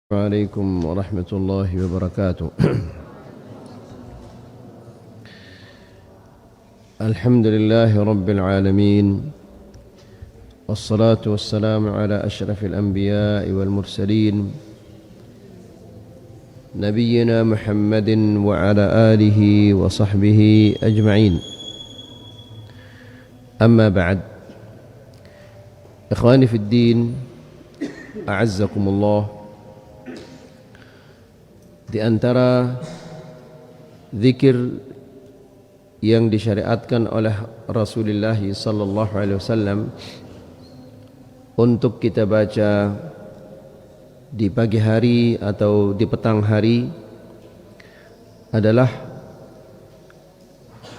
عليكم ورحمة الله وبركاته. الحمد لله رب العالمين، والصلاة والسلام على أشرف الأنبياء والمرسلين نبينا محمد وعلى آله وصحبه أجمعين. أما بعد، إخواني في الدين، أعزكم الله. Di antara zikir yang disyariatkan oleh Rasulullah sallallahu alaihi wasallam untuk kita baca di pagi hari atau di petang hari adalah,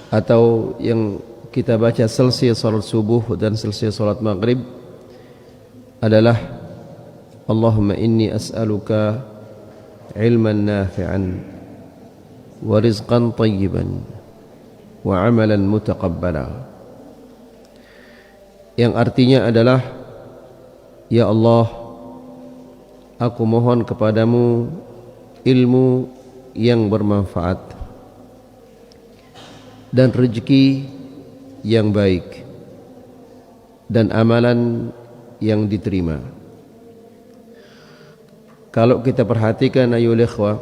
atau yang kita baca selesai salat subuh dan selesai salat maghrib adalah, Allahumma inni as'aluka ilman nafi'an wa rizqan tayyiban wa amalan mutaqabbala, yang artinya adalah, ya Allah, aku mohon kepadamu ilmu yang bermanfaat dan rezeki yang baik dan amalan yang diterima. Kalau kita perhatikan ayol ikhwah,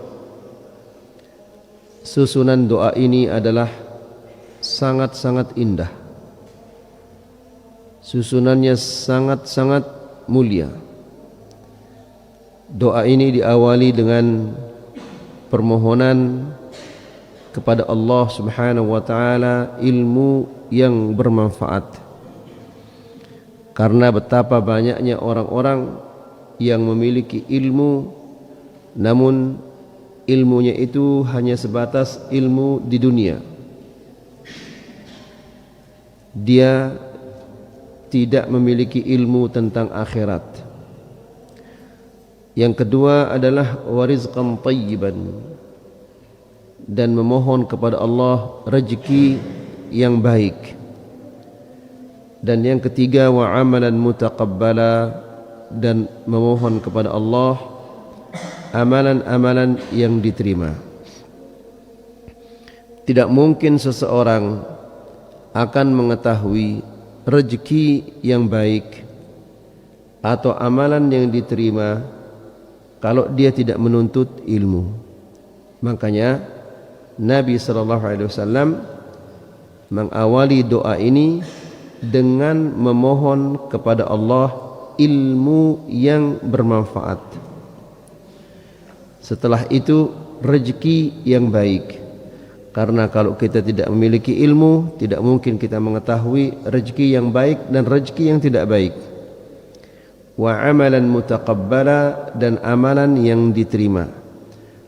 susunan doa ini adalah sangat-sangat indah. Susunannya sangat-sangat mulia. Doa ini diawali dengan permohonan kepada Allah Subhanahu wa taala ilmu yang bermanfaat. Karena betapa banyaknya orang-orang yang memiliki ilmu, namun ilmunya itu hanya sebatas ilmu di dunia. Dia tidak memiliki ilmu tentang akhirat. Yang kedua adalah warizqan tayyiban, dan memohon kepada Allah rezeki yang baik. Dan yang ketiga wa amalan mutaqabbala, dan memohon kepada Allah amalan-amalan yang diterima. Tidak mungkin seseorang akan mengetahui rezeki yang baik atau amalan yang diterima kalau dia tidak menuntut ilmu. Makanya Nabi SAW mengawali doa ini dengan memohon kepada Allah ilmu yang bermanfaat. Setelah itu rezeki yang baik. Karena kalau kita tidak memiliki ilmu, tidak mungkin kita mengetahui rezeki yang baik dan rezeki yang tidak baik. Wa amalan mutaqabbala, dan amalan yang diterima.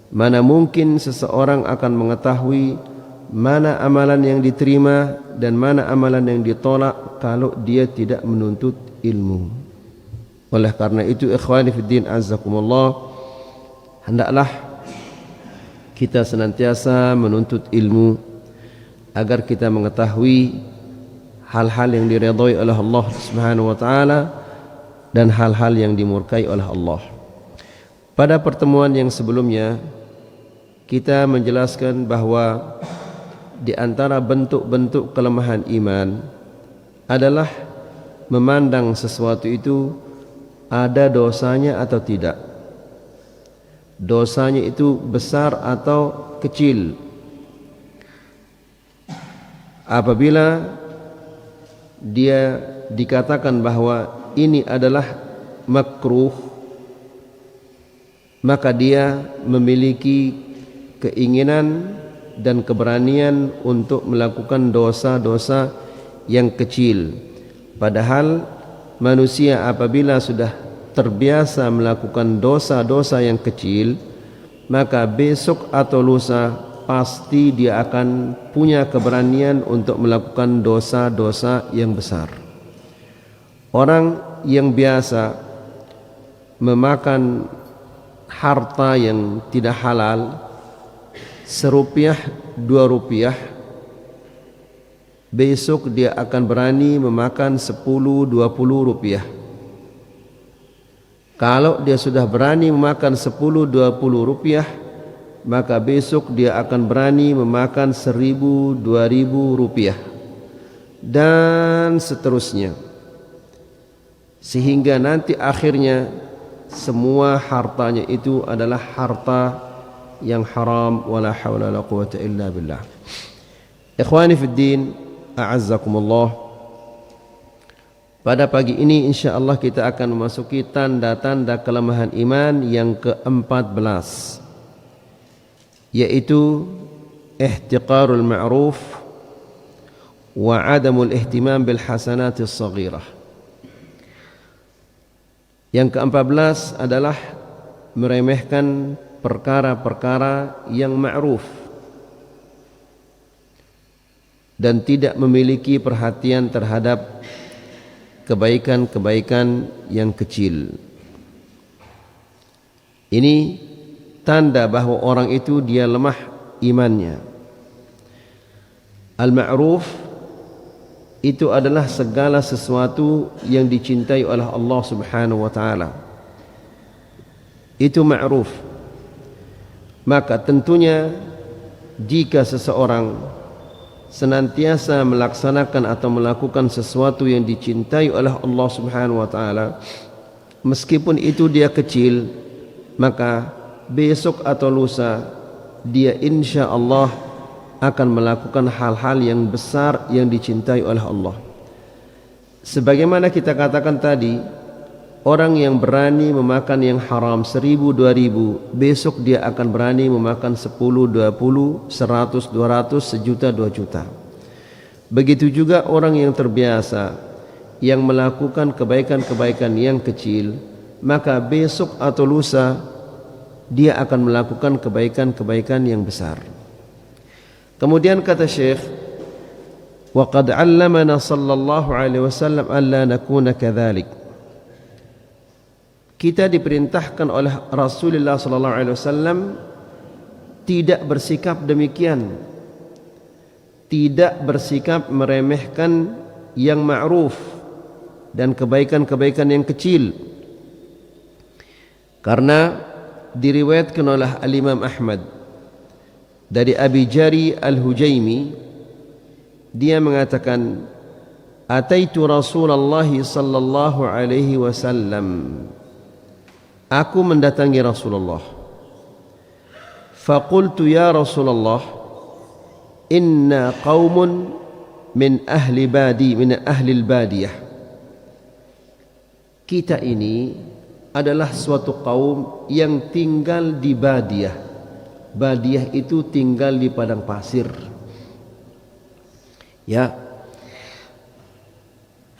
Mana mungkin seseorang akan mengetahui mana amalan yang diterima dan mana amalan yang ditolak kalau dia tidak menuntut ilmu. Oleh karena itu, ikhwani fiddin azzakumullah, hendaklah kita senantiasa menuntut ilmu agar kita mengetahui hal-hal yang diridhai oleh Allah Subhanahu wa taala dan hal-hal yang dimurkai oleh Allah. Pada pertemuan yang sebelumnya kita menjelaskan bahwa di antara bentuk-bentuk kelemahan iman adalah memandang sesuatu itu ada dosanya atau tidak, dosanya itu besar atau kecil. Apabila dia dikatakan bahwa ini adalah makruh, maka dia memiliki keinginan dan keberanian untuk melakukan dosa-dosa yang kecil. Padahal manusia apabila sudah terbiasa melakukan dosa-dosa yang kecil, maka besok atau lusa pasti dia akan punya keberanian untuk melakukan dosa-dosa yang besar. Orang yang biasa memakan harta yang tidak halal, serupiah, 2 rupiah, besok dia akan berani memakan 10-20 rupiah. Kalau dia sudah berani memakan 10-20 rupiah, maka besok dia akan berani memakan 1.000-2.000 rupiah, dan seterusnya, sehingga nanti akhirnya semua hartanya itu adalah harta yang haram. Wala haula wala quwwata illa billah. Ikhwani fid din, a'azzakumullah. Pada pagi ini insyaallah kita akan memasuki tanda-tanda kelemahan iman yang ke-14, yaitu ihtiqarul ma'ruf wa adamul ihtimam bil hasanatis saghirah. Yang ke-14 adalah meremehkan perkara-perkara yang ma'ruf dan tidak memiliki perhatian terhadap kebaikan-kebaikan yang kecil. Ini tanda bahwa orang itu dia lemah imannya. Al-ma'ruf itu adalah segala sesuatu yang dicintai oleh Allah Subhanahu wa taala. Itu ma'ruf. Maka tentunya jika seseorang senantiasa melaksanakan atau melakukan sesuatu yang dicintai oleh Allah Subhanahu wa taala, meskipun itu dia kecil, maka besok atau lusa dia insya Allah akan melakukan hal-hal yang besar yang dicintai oleh Allah. Sebagaimana kita katakan tadi, orang yang berani memakan yang haram 1.000-2.000, besok dia akan berani memakan 10-20, 100-200, sejuta 2 juta. Begitu juga orang yang terbiasa yang melakukan kebaikan-kebaikan yang kecil, maka besok atau lusa dia akan melakukan kebaikan-kebaikan yang besar. Kemudian kata Syekh, wa qad 'allamana sallallahu alaihi wasallam alla nakuna kadzalik. Kita diperintahkan oleh Rasulullah sallallahu alaihi wasallam tidak bersikap demikian, tidak bersikap meremehkan yang ma'ruf dan kebaikan-kebaikan yang kecil. Karena diriwayatkan oleh Al-Imam Ahmad dari Abi Jari Al-Hujaimi, dia mengatakan, ataitu Rasulullah sallallahu alaihi wasallam, aku mendatangi Rasulullah. Faqultu ya Rasulullah, inna qaumun min ahli al-badiyah. Kita ini adalah suatu kaum yang tinggal di badiyah. Badiyah itu tinggal di padang pasir. Ya.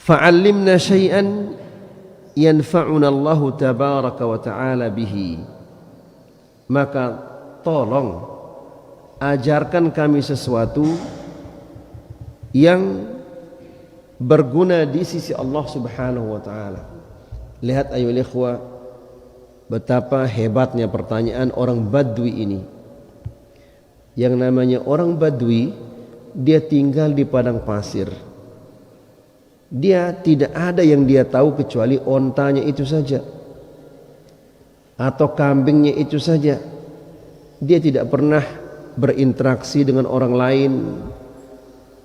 Fa'allimna syai'an yanfa'una Allah tabaraka wa ta'ala bihi. Maka tolong ajarkan kami sesuatu yang berguna di sisi Allah Subhanahu wa ta'ala. Lihat ayolah ikhwah, betapa hebatnya pertanyaan orang Badui ini. Yang namanya orang Badui, dia tinggal di padang pasir. Dia tidak ada yang dia tahu kecuali ontanya itu saja, atau kambingnya itu saja. Dia tidak pernah berinteraksi dengan orang lain.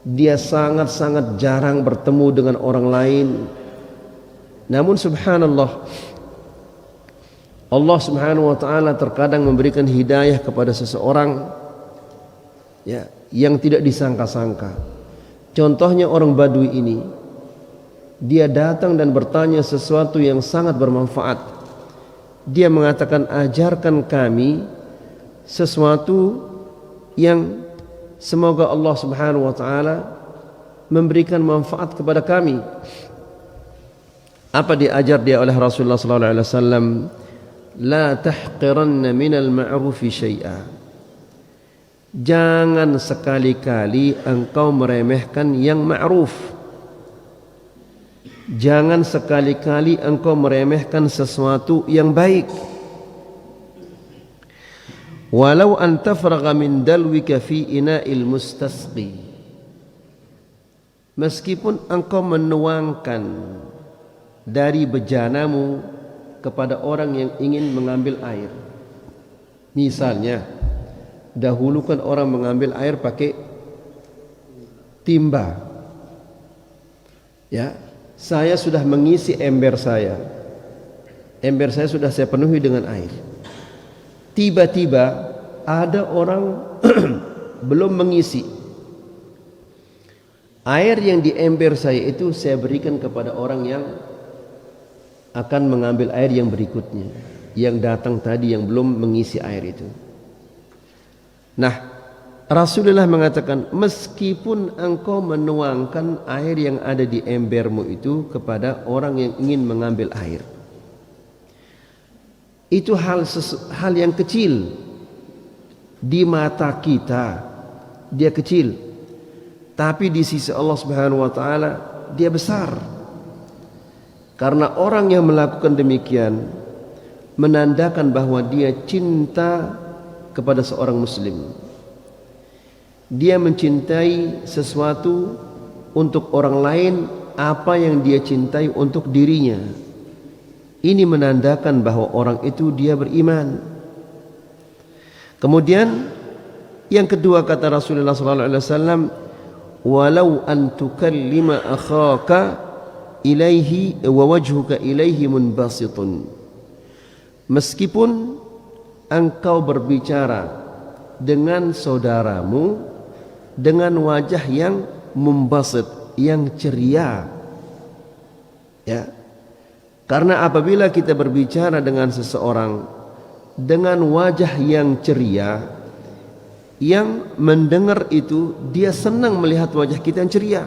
Dia sangat-sangat jarang bertemu dengan orang lain. Namun subhanallah, Allah Subhanahu wa ta'ala terkadang memberikan hidayah kepada seseorang, ya, yang tidak disangka-sangka. Contohnya orang Badui ini, dia datang dan bertanya sesuatu yang sangat bermanfaat. Dia mengatakan, ajarkan kami sesuatu yang semoga Allah Subhanahu wa ta'ala memberikan manfaat kepada kami. Apa diajar dia oleh Rasulullah sallallahu alaihi wasallam? La tahqiranna minal ma'rufi syai'a. Jangan sekali-kali engkau meremehkan yang ma'ruf. Jangan sekali-kali engkau meremehkan sesuatu yang baik. Walau an tafragha min dalwika fi ina'il mustasqi. Meskipun engkau menuangkan dari bejanamu kepada orang yang ingin mengambil air. Misalnya, dahulu kan orang mengambil air pakai timba. Ya, saya sudah mengisi ember saya. Ember saya sudah saya penuhi dengan air. Tiba-tiba ada orang belum mengisi. Air yang di ember saya itu saya berikan kepada orang yang akan mengambil air yang berikutnya, yang datang tadi yang belum mengisi air itu. Nah, Rasulullah mengatakan, meskipun engkau menuangkan air yang ada di embermu itu kepada orang yang ingin mengambil air, itu hal yang kecil di mata kita, dia kecil, tapi di sisi Allah Subhanahu wa taala dia besar. Karena orang yang melakukan demikian menandakan bahwa dia cinta kepada seorang muslim. Dia mencintai sesuatu untuk orang lain apa yang dia cintai untuk dirinya. Ini menandakan bahwa orang itu dia beriman. Kemudian yang kedua kata Rasulullah sallallahu alaihi wasallam, walau an tukallima akhaka ilaihi wa wajhuka ilaihi munbasitun. Meskipun engkau berbicara dengan saudaramu dengan wajah yang mumbasit, yang ceria, ya. Karena apabila kita berbicara dengan seseorang dengan wajah yang ceria, yang mendengar itu dia senang melihat wajah kita yang ceria,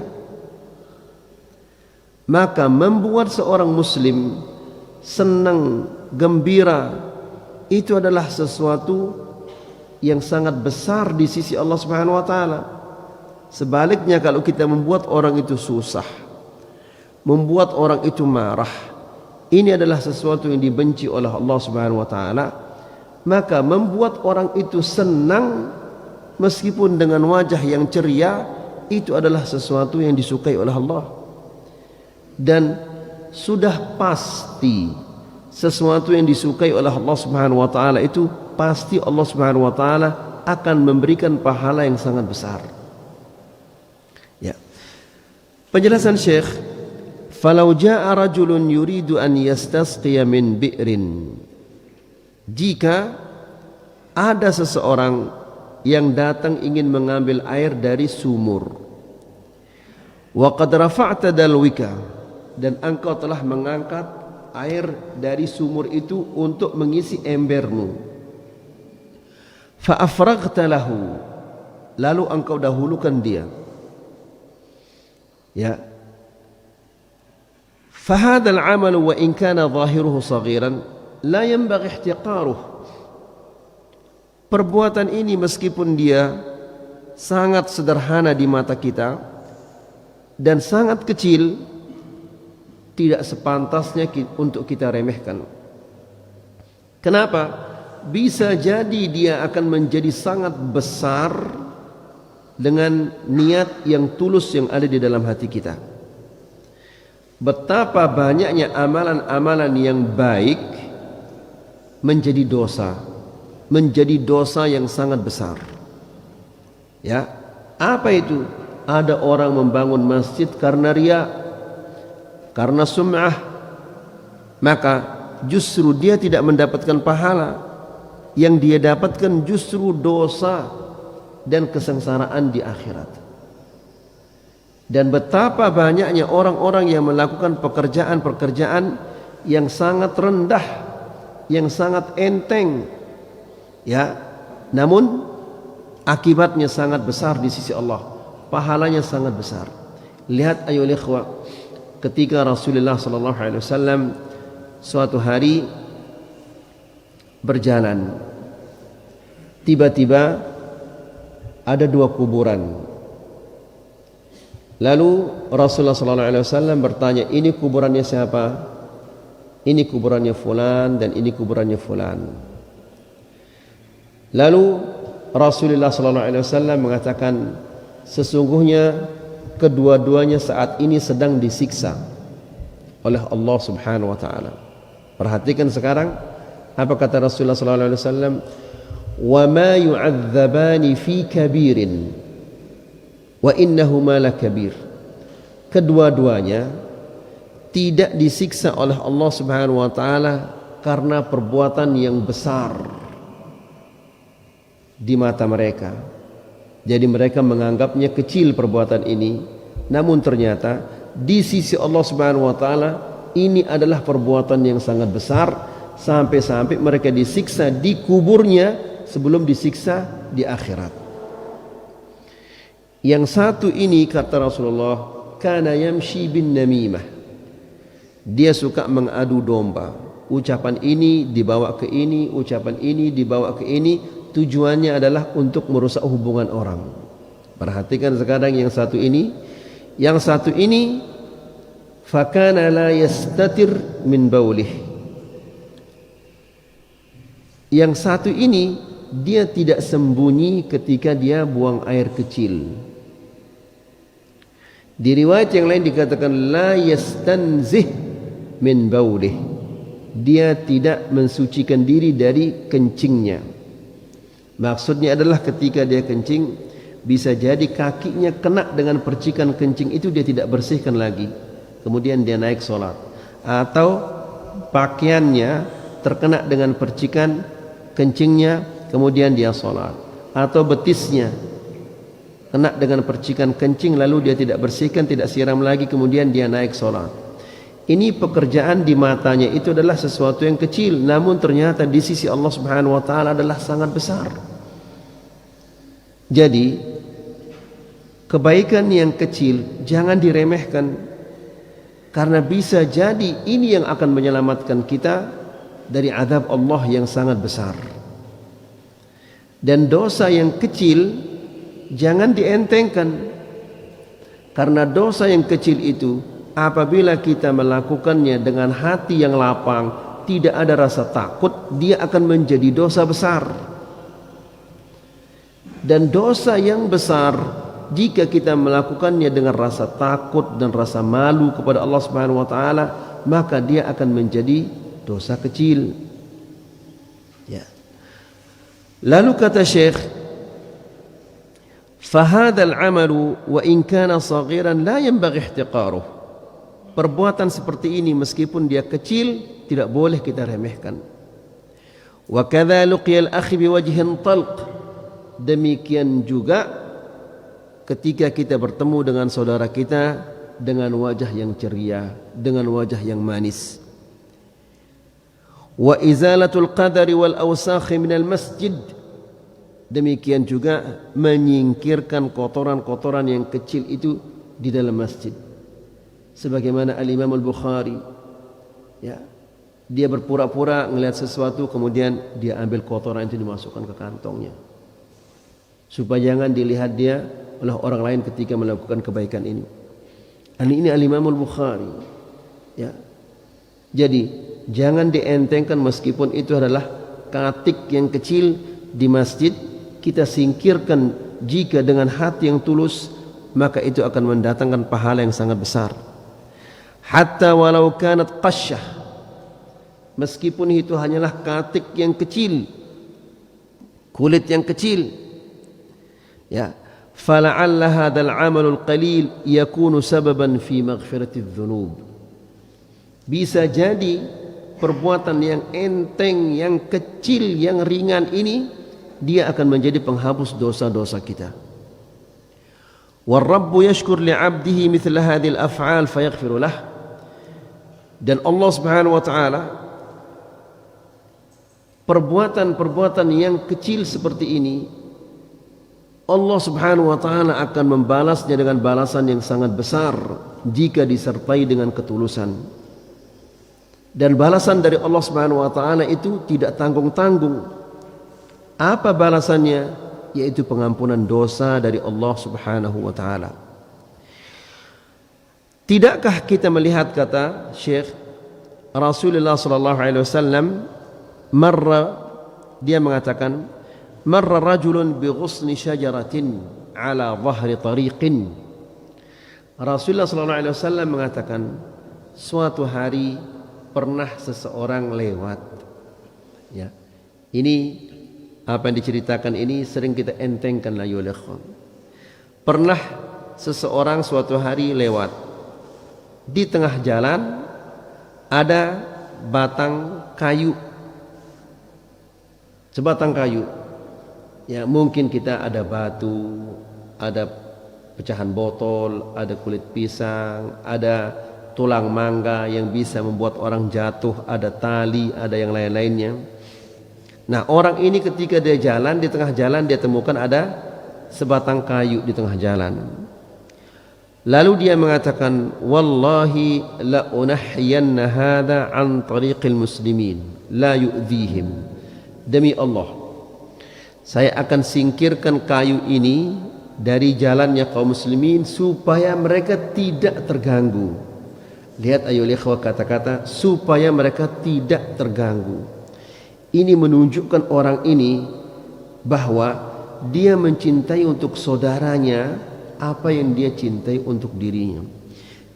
maka membuat seorang muslim senang, gembira, itu adalah sesuatu yang sangat besar di sisi Allah Subhanahu wa taala. Sebaliknya, kalau kita membuat orang itu susah, membuat orang itu marah, ini adalah sesuatu yang dibenci oleh Allah Subhanahu wa taala. Maka membuat orang itu senang meskipun dengan wajah yang ceria, itu adalah sesuatu yang disukai oleh Allah. Dan sudah pasti sesuatu yang disukai oleh Allah Subhanahu wa taala itu pasti Allah Subhanahu wa taala akan memberikan pahala yang sangat besar. Ya. Penjelasan Syekh, falau jaa rajulun yuridu an yastasqiya min bi'rin. Jika ada seseorang yang datang ingin mengambil air dari sumur, wa qad rafa'ta dalwika, dan engkau telah mengangkat air dari sumur itu untuk mengisi embermu, fa afraghta lahu, lalu engkau dahulukan dia, ya, fa hadzal 'amal wa in kana zahiruhu saghiran la yanbaghi ihtiqaruh. Perbuatan ini meskipun dia sangat sederhana di mata kita dan sangat kecil, tidak sepantasnya untuk kita remehkan. Kenapa? Bisa jadi dia akan menjadi sangat besar dengan niat yang tulus yang ada di dalam hati kita. Betapa banyaknya amalan-amalan yang baik menjadi dosa yang sangat besar. Ya, apa itu? Ada orang membangun masjid karena riya, karena sum'ah, maka justru dia tidak mendapatkan pahala. Yang dia dapatkan justru dosa dan kesengsaraan di akhirat. Dan betapa banyaknya orang-orang yang melakukan pekerjaan-pekerjaan yang sangat rendah, yang sangat enteng, ya, namun akibatnya sangat besar di sisi Allah, pahalanya sangat besar. Lihat ayo ikhwah, ketika Rasulullah sallallahu alaihi wasallam suatu hari berjalan, tiba-tiba ada dua kuburan. Lalu Rasulullah sallallahu alaihi wasallam bertanya, ini kuburannya siapa? Ini kuburannya fulan dan ini kuburannya fulan. Lalu Rasulullah sallallahu alaihi wasallam mengatakan, sesungguhnya kedua-duanya saat ini sedang disiksa oleh Allah Subhanahu wa taala. Perhatikan sekarang apa kata Rasulullah sallallahu alaihi wasallam, "Wa ma yu'adzabani fi kabirin wa innahuma lakabir." Kedua-duanya tidak disiksa oleh Allah Subhanahu wa taala karena perbuatan yang besar di mata mereka. Jadi mereka menganggapnya kecil perbuatan ini, namun ternyata di sisi Allah Subhanahu wa taala ini adalah perbuatan yang sangat besar, sampai-sampai mereka disiksa di kuburnya sebelum disiksa di akhirat. Yang satu ini kata Rasulullah, kana yamshi bin namimah. Dia suka mengadu domba. Ucapan ini dibawa ke ini, ucapan ini dibawa ke ini, tujuannya adalah untuk merusak hubungan orang. Perhatikan sekarang yang satu ini. Yang satu ini fakana la yastatir min baulih. Yang satu ini dia tidak sembunyi ketika dia buang air kecil. Di riwayat yang lain dikatakan la yastanzih min baulih. Dia tidak mensucikan diri dari kencingnya. Maksudnya adalah ketika dia kencing, bisa jadi kakinya kena dengan percikan kencing itu, dia tidak bersihkan lagi, kemudian dia naik sholat. Atau pakaiannya terkena dengan percikan kencingnya, kemudian dia sholat. Atau betisnya kena dengan percikan kencing, lalu dia tidak bersihkan, tidak siram lagi, kemudian dia naik sholat. Ini pekerjaan di matanya itu adalah sesuatu yang kecil, namun ternyata di sisi Allah Subhanahu wa taala adalah sangat besar. Jadi kebaikan yang kecil jangan diremehkan, karena bisa jadi ini yang akan menyelamatkan kita dari azab Allah yang sangat besar. Dan dosa yang kecil jangan dientengkan, karena dosa yang kecil itu apabila kita melakukannya dengan hati yang lapang, tidak ada rasa takut, dia akan menjadi dosa besar. Dan dosa yang besar jika kita melakukannya dengan rasa takut dan rasa malu kepada Allah Subhanahu wa taala, maka dia akan menjadi dosa kecil. Ya. Lalu kata Syekh, "Fahadha al-'amalu wa in kana saghiran la yanbaghi ihtiqaruh." Perbuatan seperti ini meskipun dia kecil tidak boleh kita remehkan. Wa kadza luqiyal akhi biwajhin talq. Demikian juga ketika kita bertemu dengan saudara kita dengan wajah yang ceria, dengan wajah yang manis. Wa izalatul qadari wal awsakh minal masjid. Demikian juga menyingkirkan kotoran-kotoran yang kecil itu di dalam masjid. Sebagaimana Al-Imam Al-Bukhari, ya, dia berpura-pura melihat sesuatu, kemudian dia ambil kotoran itu dimasukkan ke kantongnya, supaya jangan dilihat dia oleh orang lain ketika melakukan kebaikan ini. Ini Al-Imam Al-Bukhari, ya. Jadi jangan dientengkan meskipun itu adalah katik yang kecil di masjid, kita singkirkan jika dengan hati yang tulus, maka itu akan mendatangkan pahala yang sangat besar. Hatta walau kanat qasyah, meskipun itu hanyalah katik yang kecil, kulit yang kecil, ya, fala'alla hadzal 'amalul qalil yakunu sababan fi maghfiratiz dzunub. Bisa jadi perbuatan yang enteng, yang kecil, yang ringan ini dia akan menjadi penghapus dosa-dosa kita. War-rabbu yashkur li'abdihi mithla hadhil af'al fayaghfiru lahu. Dan Allah Subhanahu wa taala perbuatan-perbuatan yang kecil seperti ini Allah Subhanahu wa taala akan membalasnya dengan balasan yang sangat besar jika disertai dengan ketulusan. Dan balasan dari Allah Subhanahu wa taala itu tidak tanggung-tanggung. Apa balasannya? Yaitu pengampunan dosa dari Allah Subhanahu wa taala. Tidakkah kita melihat, kata Syekh, Rasulullah sallallahu alaihi wasallam dia mengatakan, marra rajulun bi ghusni syajaratin ala dhahri tariqin. Rasulullah sallallahu alaihi wasallam mengatakan, suatu hari pernah seseorang lewat. Ya, ini apa yang diceritakan ini sering kita entengkan la yulakham. Pernah seseorang suatu hari lewat, di tengah jalan ada batang kayu, sebatang kayu. Ya, mungkin kita ada batu, ada pecahan botol, ada kulit pisang, ada tulang mangga yang bisa membuat orang jatuh, ada tali, ada yang lain-lainnya. Nah, orang ini ketika dia jalan, di tengah jalan dia temukan ada sebatang kayu di tengah jalan. Lalu dia mengatakan, wallahi la unahyiyanna hadha an tariqil muslimin la yu'dhihim. Demi Allah, saya akan singkirkan kayu ini dari jalannya kaum muslimin supaya mereka tidak terganggu. Lihat ayo ikhwah, kata-kata supaya mereka tidak terganggu. Ini menunjukkan orang ini bahwa dia mencintai untuk saudaranya apa yang dia cintai untuk dirinya.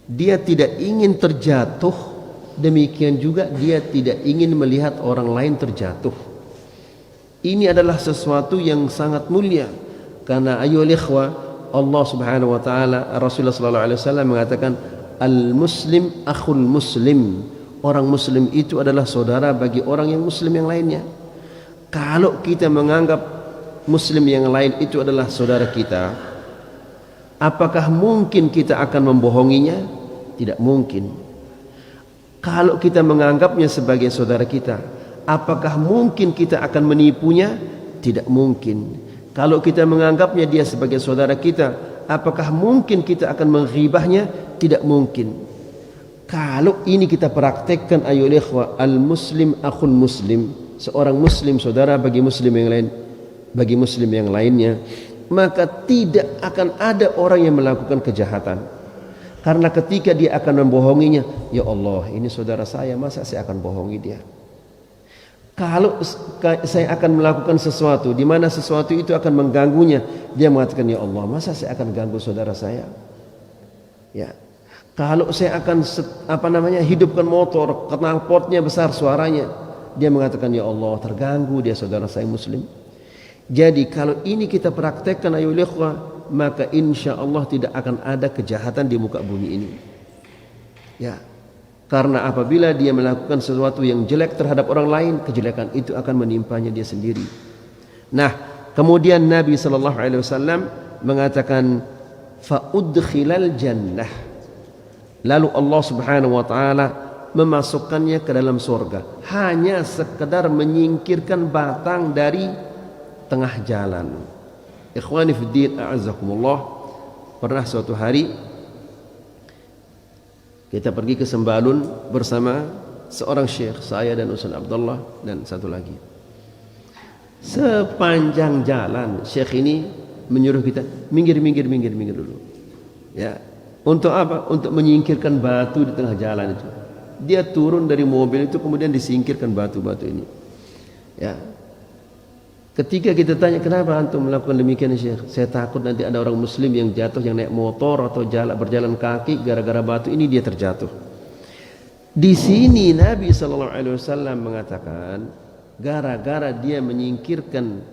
Dia tidak ingin terjatuh, demikian juga dia tidak ingin melihat orang lain terjatuh. Ini adalah sesuatu yang sangat mulia, karena ayyuhal ikhwah, Allah Subhanahu wa taala, Rasulullah sallallahu alaihi wasallam mengatakan al-muslim akhul muslim. Orang muslim itu adalah saudara bagi orang yang muslim yang lainnya. Kalau kita menganggap muslim yang lain itu adalah saudara kita, apakah mungkin kita akan membohonginya? Tidak mungkin. Kalau kita menganggapnya sebagai saudara kita, apakah mungkin kita akan menipunya? Tidak mungkin. Kalau kita menganggapnya dia sebagai saudara kita, apakah mungkin kita akan menghibahnya? Tidak mungkin. Kalau ini kita praktekkan ayyuhal ikhwah, al-muslim akhun muslim, seorang muslim saudara bagi muslim yang lain, bagi muslim yang lainnya, maka tidak akan ada orang yang melakukan kejahatan. Karena ketika dia akan membohonginya, ya Allah, ini saudara saya, masa saya akan bohongi dia? Kalau saya akan melakukan sesuatu di mana sesuatu itu akan mengganggunya, dia mengatakan, ya Allah, masa saya akan ganggu saudara saya? Ya. Kalau saya akan hidupkan motor, knalpotnya besar suaranya, dia mengatakan, ya Allah, terganggu dia saudara saya muslim. Jadi kalau ini kita praktekkan ayyuhal ikhwah, maka insya Allah tidak akan ada kejahatan di muka bumi ini. Ya, karena apabila dia melakukan sesuatu yang jelek terhadap orang lain, kejelekan itu akan menimpanya dia sendiri. Nah, kemudian Nabi sallallahu alaihi wasallam mengatakan, fa udkhilal jannah. Lalu Allah Subhanahu wa taala memasukkannya ke dalam surga, hanya sekedar menyingkirkan batang dari tengah jalan. Ikhwani fiddin, a'azzakumullah, pernah suatu hari kita pergi ke Sembalun bersama seorang syekh, saya dan Ustaz Abdullah dan satu lagi. Sepanjang jalan syekh ini menyuruh kita minggir dulu. Ya, untuk apa? Untuk menyingkirkan batu di tengah jalan itu. Dia turun dari mobil itu kemudian disingkirkan batu-batu ini. Ya. Ketika kita tanya, kenapa antum melakukan demikian Syekh? Saya takut nanti ada orang muslim yang jatuh, yang naik motor atau berjalan kaki, gara-gara batu ini dia terjatuh. Di sini Nabi SAW mengatakan, gara-gara dia menyingkirkan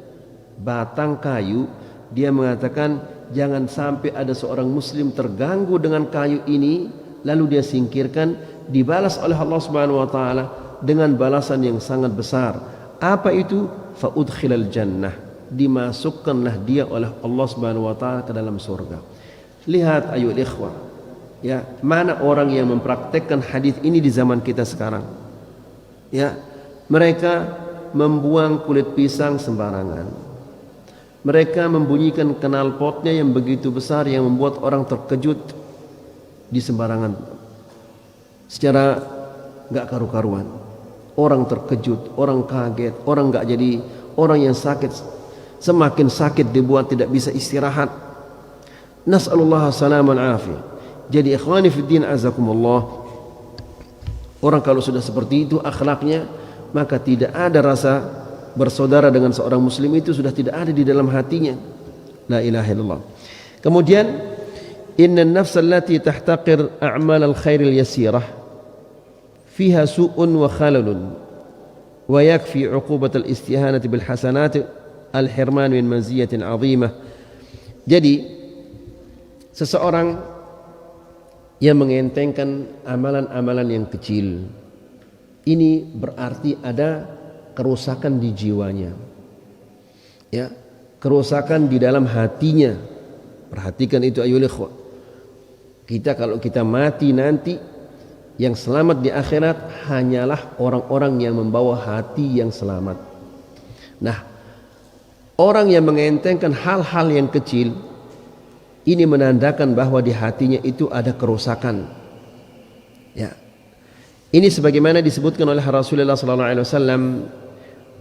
batang kayu, dia mengatakan, jangan sampai ada seorang muslim terganggu dengan kayu ini, lalu dia singkirkan, dibalas oleh Allah Subhanahu wa taala dengan balasan yang sangat besar. Apa itu? Fa udkhilal jannah, dimasukkanlah dia oleh Allah Subhanahu wa taala ke dalam surga. Lihat ayyuhal ikhwah, ya, mana orang yang mempraktekkan hadis ini di zaman kita sekarang? Ya, mereka membuang kulit pisang sembarangan. Mereka membunyikan knalpotnya yang begitu besar yang membuat orang terkejut di sembarangan, secara gak karu-karuan. Orang terkejut, orang kaget, orang gak jadi, orang yang sakit semakin sakit dibuat tidak bisa istirahat. Nas'alullah salaman afiyah. Jadi ikhwani fiddin azakumullah, orang kalau sudah seperti itu akhlaknya, maka tidak ada rasa bersaudara dengan seorang muslim itu sudah tidak ada di dalam hatinya. La ilaha illallah. Kemudian inna an-nafs allati tahtaqir a'mal al-khair al-yasirah fiha su'un wa khalalun wa yakfi 'uqubat al-istihanati bil hasanat al-hirman min maziyatin 'azimah. Jadi seseorang yang mengentengkan amalan-amalan yang kecil, ini berarti ada kerusakan di jiwanya, ya, kerusakan di dalam hatinya. Perhatikan itu ayolah ikhwah. Kalau kita mati nanti, yang selamat di akhirat hanyalah orang-orang yang membawa hati yang selamat. Nah, orang yang mengentengkan hal-hal yang kecil, ini menandakan bahwa di hatinya itu ada kerusakan. Ya. Ini sebagaimana disebutkan oleh Rasulullah SAW,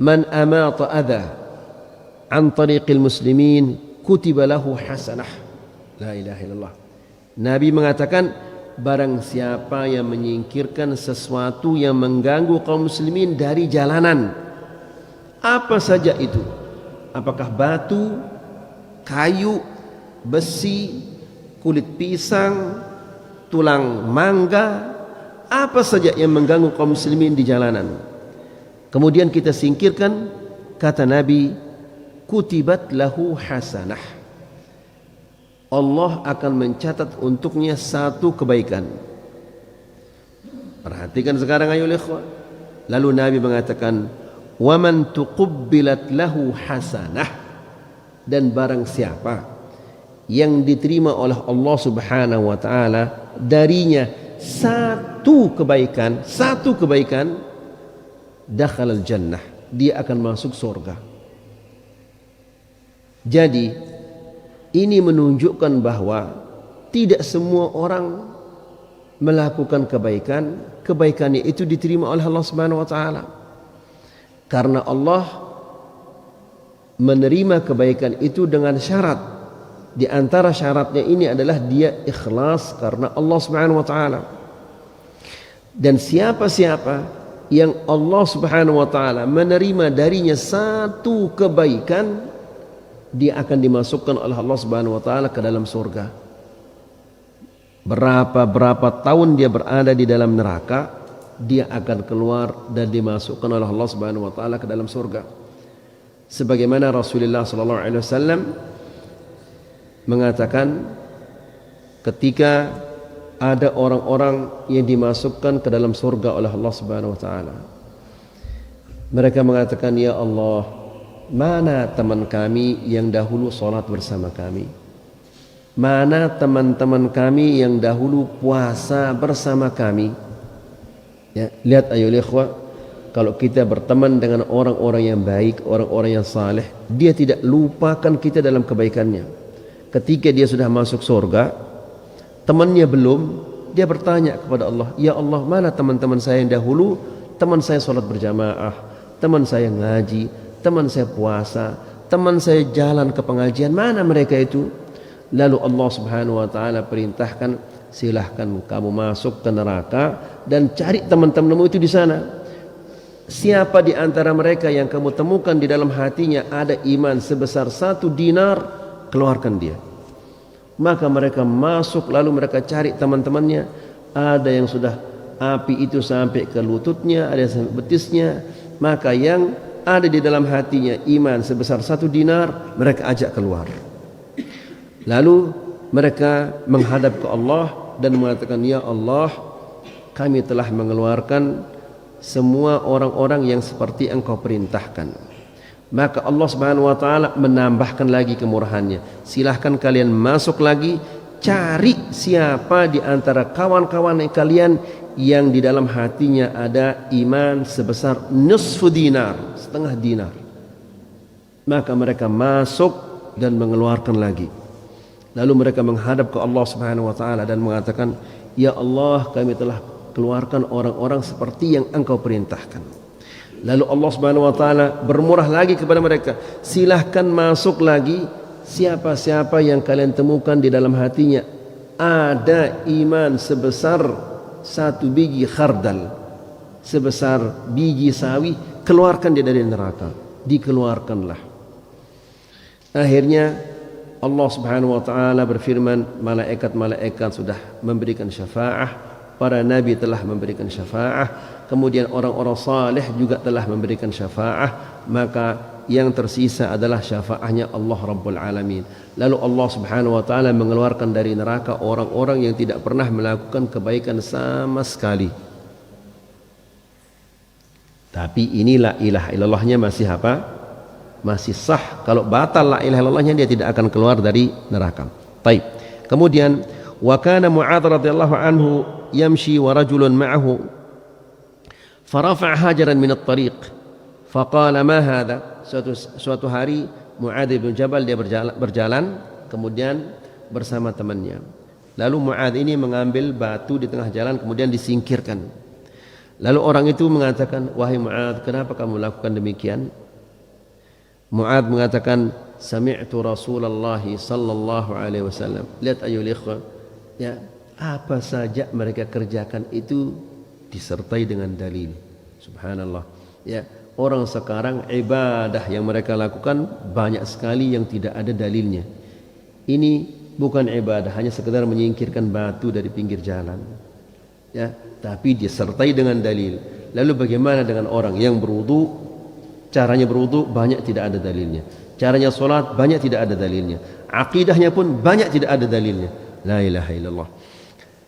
man amata adha an tariqil muslimin kutiba lahu hasanah. La ilaha illallah. Nabi mengatakan, barang siapa yang menyingkirkan sesuatu yang mengganggu kaum muslimin dari jalanan, apa saja itu, apakah batu, kayu, besi, kulit pisang, tulang mangga, apa saja yang mengganggu kaum muslimin di jalanan, kemudian kita singkirkan, kata Nabi, kutibat lahu hasanah, Allah akan mencatat untuknya satu kebaikan. Perhatikan sekarang ayo ikhwah. Lalu Nabi mengatakan, wa man tuqubbilat lahu hasanah, dan barang siapa yang diterima oleh Allah Subhanahu wa taala darinya satu kebaikan, dakhalal jannah, dia akan masuk surga. Jadi ini menunjukkan bahwa tidak semua orang melakukan kebaikannya itu diterima oleh Allah Subhanahu wa taala. Karena Allah menerima kebaikan itu dengan syarat. Di antara syaratnya ini adalah dia ikhlas karena Allah Subhanahu wa taala. Dan siapa-siapa yang Allah Subhanahu wa taala menerima darinya satu kebaikan, dia akan dimasukkan oleh Allah Subhanahu wa taala ke dalam surga. Berapa tahun dia berada di dalam neraka, dia akan keluar dan dimasukkan oleh Allah Subhanahu wa taala ke dalam surga. Sebagaimana Rasulullah sallallahu alaihi wasallam mengatakan, ketika ada orang-orang yang dimasukkan ke dalam surga oleh Allah Subhanahu wa taala, mereka mengatakan, ya Allah, mana teman kami yang dahulu salat bersama kami? Mana teman-teman kami yang dahulu puasa bersama kami? Ya, lihat ayo ikhwah, kalau kita berteman dengan orang-orang yang baik, orang-orang yang saleh, dia tidak lupakan kita dalam kebaikannya. Ketika dia sudah masuk surga, temannya belum, dia bertanya kepada Allah, ya Allah, mana teman-teman saya yang dahulu? Teman saya salat berjamaah, teman saya ngaji, teman saya puasa, teman saya jalan ke pengajian, mana mereka itu? Lalu Allah Subhanahu wa taala perintahkan, silahkan kamu masuk ke neraka dan cari teman-temanmu itu di sana. Siapa di antara mereka yang kamu temukan di dalam hatinya ada iman sebesar 1 dinar, keluarkan dia. Maka mereka masuk, lalu mereka cari teman-temannya. Ada yang sudah api itu sampai ke lututnya, ada yang sampai betisnya. Maka yang ada di dalam hatinya iman sebesar 1 dinar, mereka ajak keluar. Lalu mereka menghadap ke Allah dan mengatakan, ya Allah, kami telah mengeluarkan semua orang-orang yang seperti Engkau perintahkan. Maka Allah Subhanahu wa taala menambahkan lagi kemurahannya, silahkan kalian masuk lagi, cari siapa di antara kawan-kawan kalian yang di dalam hatinya ada iman sebesar nisfu dinar, setengah dinar. Maka mereka masuk dan mengeluarkan lagi. Lalu mereka menghadap ke Allah Subhanahu wa taala dan mengatakan, ya Allah, kami telah keluarkan orang-orang seperti yang Engkau perintahkan. Lalu Allah Subhanahu wa taala bermurah lagi kepada mereka, silahkan masuk lagi siapa-siapa yang kalian temukan di dalam hatinya ada iman sebesar 1 biji khardal, sebesar biji sawi, keluarkan dia dari neraka. Dikeluarkanlah. Akhirnya Allah Subhanahu wa taala berfirman, malaikat-malaikat sudah memberikan syafaah, para nabi telah memberikan syafaat, kemudian orang-orang saleh juga telah memberikan syafaat, maka yang tersisa adalah syafaatnya Allah Rabbul Alamin. Lalu Allah Subhanahu wa taala mengeluarkan dari neraka orang-orang yang tidak pernah melakukan kebaikan sama sekali. Tapi ini la ilaha illallahnya masih apa? Masih sah. Kalau batal la ilaha illallahnya, dia tidak akan keluar dari neraka. Baik. Kemudian wa kana Mu'adz radhiyallahu anhu yamshi wa rajulun ma'ahu farafa'a hajaran min at-tariq faqala ma hadha. Suatu hari Mu'adz bin Jabal dia berjalan kemudian bersama temannya. Lalu Mu'adz ini mengambil batu di tengah jalan kemudian disingkirkan. Lalu orang itu mengatakan, wahai Mu'adz, kenapa kamu lakukan demikian? Mu'adz mengatakan, sami'tu Rasulullah sallallahu alaihi wasallam. Lihat ayyuhal ikhwah, ya, apa saja mereka kerjakan itu disertai dengan dalil. Subhanallah. Ya, orang sekarang ibadah yang mereka lakukan banyak sekali yang tidak ada dalilnya. Ini bukan ibadah, hanya sekedar menyingkirkan batu dari pinggir jalan. Ya, tapi disertai dengan dalil. Lalu bagaimana dengan orang yang berwudu? Caranya berwudu banyak tidak ada dalilnya. Caranya solat banyak tidak ada dalilnya. Aqidahnya pun banyak tidak ada dalilnya. La ilaha illallah.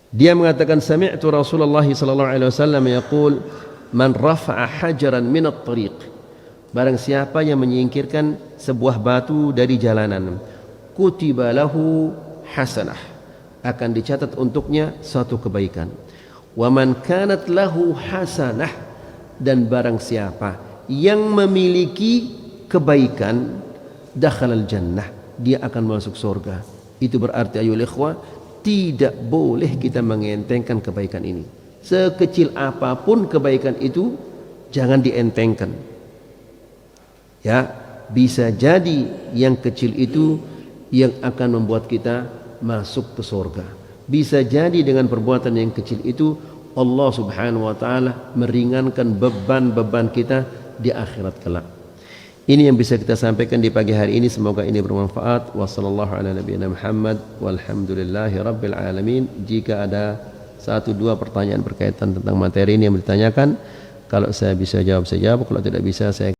Dia mengatakan sami'tu Rasulullah sallallahu alaihi wasallam yaqul man rafa'a hajaran min at-tariq. Barang siapa yang menyingkirkan sebuah batu dari jalanan, kutiba lahu hasanah, akan dicatat untuknya suatu kebaikan. Wa man kanat lahu hasanah, dan barang siapa yang memiliki kebaikan, dakhalal jannah, dia akan masuk surga. Itu berarti ayyuhal ikhwah, tidak boleh kita mengentengkan kebaikan ini. Sekecil apapun kebaikan itu jangan dientengkan. Ya, bisa jadi yang kecil itu yang akan membuat kita masuk ke surga. Bisa jadi dengan perbuatan yang kecil itu Allah Subhanahu wa taala meringankan beban-beban kita di akhirat kelak. Ini yang bisa kita sampaikan di pagi hari ini, semoga ini bermanfaat. Wassallallahu ala nabiyina Muhammad walhamdulillahi rabbil alamin. Jika ada 1-2 pertanyaan berkaitan tentang materi ini yang ditanyakan, kalau saya bisa jawab saya jawab, kalau tidak bisa saya